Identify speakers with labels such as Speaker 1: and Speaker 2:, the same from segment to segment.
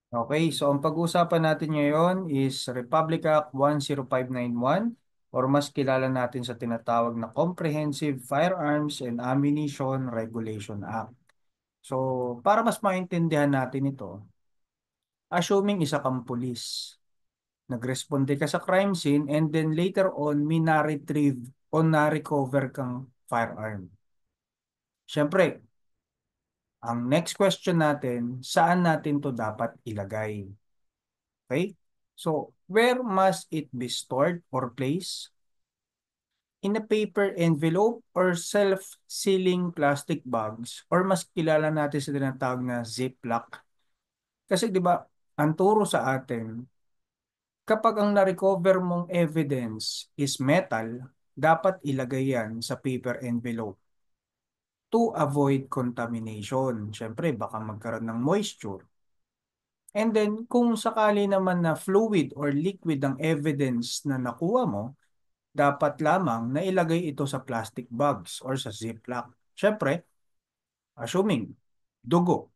Speaker 1: Okay, so ang pag-uusapan natin ngayon is Republic Act 10591 or mas kilala natin sa tinatawag na Comprehensive Firearms and Ammunition Regulation Act. So, para mas maintindihan natin ito, assuming isa kang pulis, nagresponde ka sa crime scene and then later on may na-retrieve o na-recover kang firearm. Siyempre, ang next question natin, saan natin to dapat ilagay? Okay? So, where must it be stored or placed? In a paper envelope or self-sealing plastic bags or mas kilala natin sa tinatawag na Ziploc. Kasi 'di ba, ang turo sa atin, kapag ang na-recover mong evidence is metal, dapat ilagay yan sa paper envelope to avoid contamination. Siyempre, baka magkaroon ng moisture. And then, kung sakali naman na fluid or liquid ang evidence na nakuha mo, dapat lamang na ilagay ito sa plastic bags or sa Ziploc. Siyempre, assuming dugo.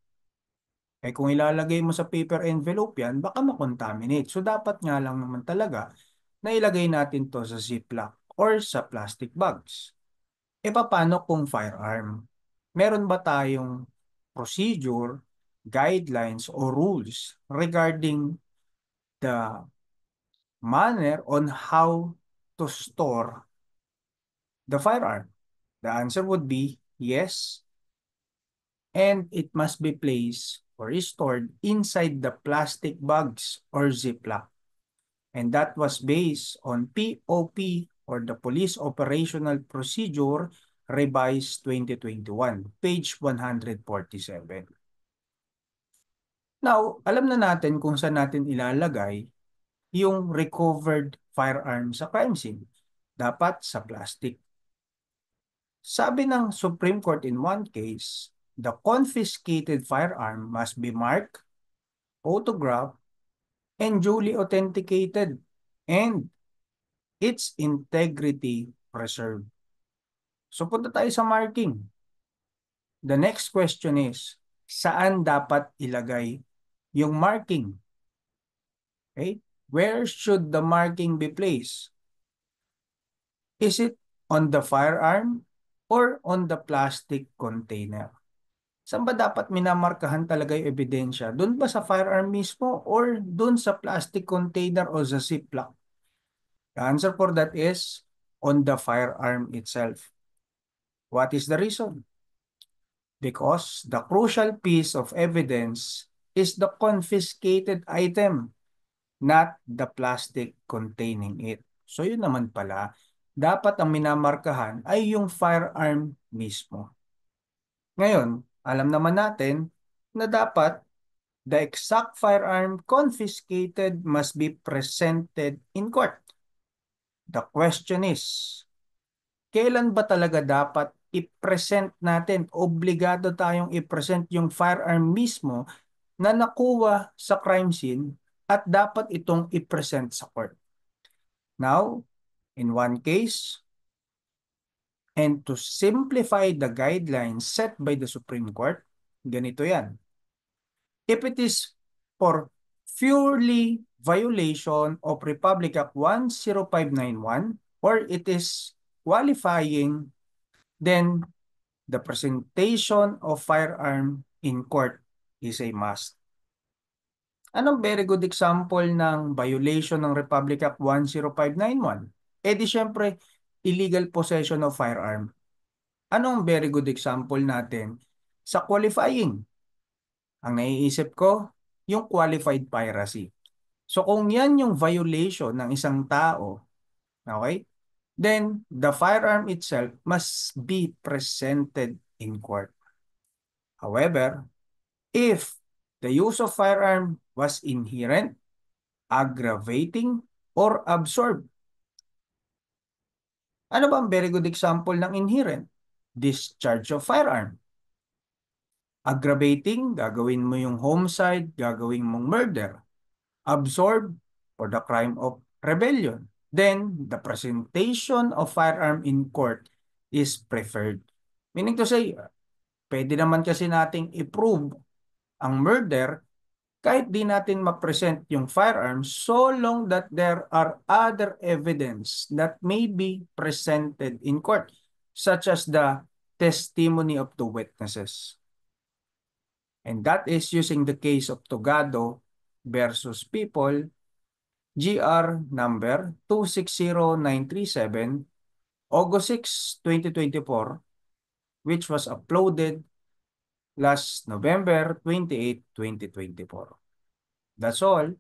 Speaker 1: Kung ilalagay mo sa paper envelope yan, baka makontaminate. So, dapat nga lang naman talaga na ilagay natin to sa Ziploc or sa plastic bags. Paano kung firearm? Meron ba tayong procedure, guidelines, o rules regarding the manner on how to store the firearm? The answer would be yes, and it must be placed or stored inside the plastic bags or Ziploc. And that was based on POP or the Police Operational Procedure Revised 2021, page 147. Now, alam na natin kung saan natin ilalagay yung recovered firearm sa crime scene. Dapat sa plastic. Sabi ng Supreme Court in one case, the confiscated firearm must be marked, photographed, and duly authenticated, and its integrity preserved. So punta tayo sa marking. The next question is, saan dapat ilagay yung marking? Okay? Where should the marking be placed? Is it on the firearm or on the plastic container? Saan ba dapat minamarkahan talaga yung ebidensya? Doon ba sa firearm mismo or doon sa plastic container o sa Ziploc? The answer for that is on the firearm itself. What is the reason? Because the crucial piece of evidence is the confiscated item, not the plastic containing it. So yun naman pala, dapat ang minamarkahan ay yung firearm mismo. Ngayon, alam naman natin na dapat the exact firearm confiscated must be presented in court. The question is, kailan ba talaga dapat i-present natin? Obligado tayong i-present yung firearm mismo na nakuha sa crime scene at dapat itong i-present sa court. Now, in one case, and to simplify the guidelines set by the Supreme Court, ganito yan. If it is for purely violation of Republic Act 10591 or it is qualifying, then the presentation of firearm in court is a must. Anong very good example ng violation ng Republic Act 10591? Di syempre, illegal possession of firearm. Anong very good example natin sa qualifying? Ang naiisip ko, yung qualified piracy. So kung yan yung violation ng isang tao, okay, then the firearm itself must be presented in court. However, if the use of firearm was inherent, aggravating, or absorbed. Ano ba ang very good example ng inherent? Discharge of firearm. Aggravating, gagawin mo yung homicide, gagawin mong murder. Absorb, for the crime of rebellion. Then, the presentation of firearm in court is preferred. Meaning to say, pwede naman kasi nating i-prove ang murder kahit di natin ma-present yung firearms, so long that there are other evidence that may be presented in court, such as the testimony of the witnesses. And that is using the case of Togado versus People, GR number 260937, August 6, 2024, which was uploaded last November 28, 2024. That's all.